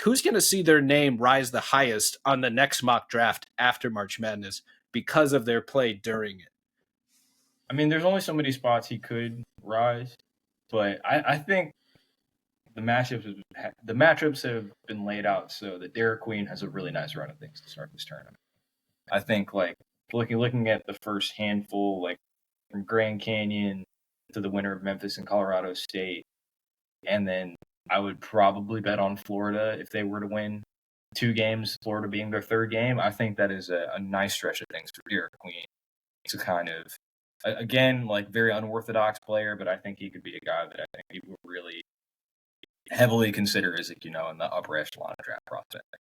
who's going to see their name rise the highest on the next mock draft after March Madness because of their play during it? I mean, there's only so many spots he could rise, but I think the matchups have been laid out so that Derek Queen has a really nice run of things to start this tournament. I think like looking at the first handful, like from Grand Canyon to the winner of Memphis and Colorado State, and then I would probably bet on Florida if they were to win 2 games, Florida being their third game. I think that is a nice stretch of things for Derek Queen to kind of, again, like very unorthodox player, but I think he could be a guy that I think people really heavily consider as, in the upper echelon of draft prospect.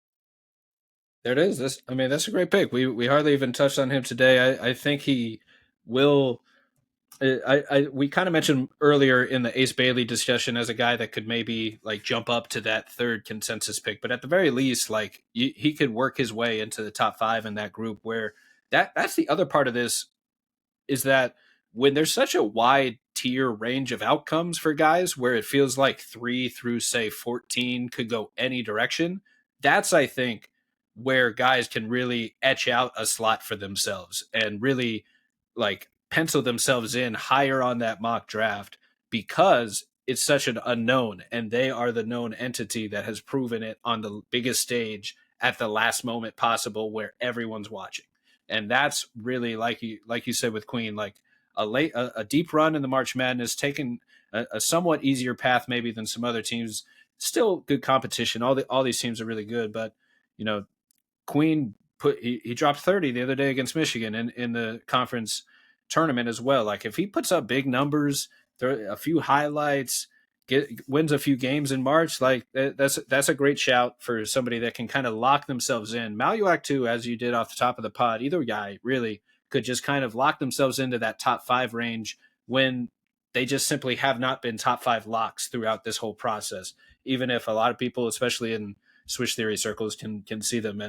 There it is. That's a great pick. We hardly even touched on him today. I think he will. We kind of mentioned earlier in the Ace Bailey discussion as a guy that could maybe like jump up to that third consensus pick, but at the very least, like he could work his way into the top 5 in that group. Where that's the other part of this is that when there's such a wide tier range of outcomes for guys, where it feels like 3 through say 14 could go any direction, that's I think where guys can really etch out a slot for themselves and really like pencil themselves in higher on that mock draft because it's such an unknown and they are the known entity that has proven it on the biggest stage at the last moment possible where everyone's watching. And that's really like you said with Queen, like a deep run in the March Madness, taking a somewhat easier path maybe than some other teams. Still good competition. All these teams are really good, but you know Queen he dropped 30 the other day against Michigan in the conference tournament as well. Like if he puts up big numbers, a few highlights, wins a few games in March, like that's a great shout for somebody that can kind of lock themselves in. Maluak too, as you did off the top of the pod, either guy really could just kind of lock themselves into that top 5 range when they just simply have not been top 5 locks throughout this whole process. Even if a lot of people, especially in Swish theory circles, can see them and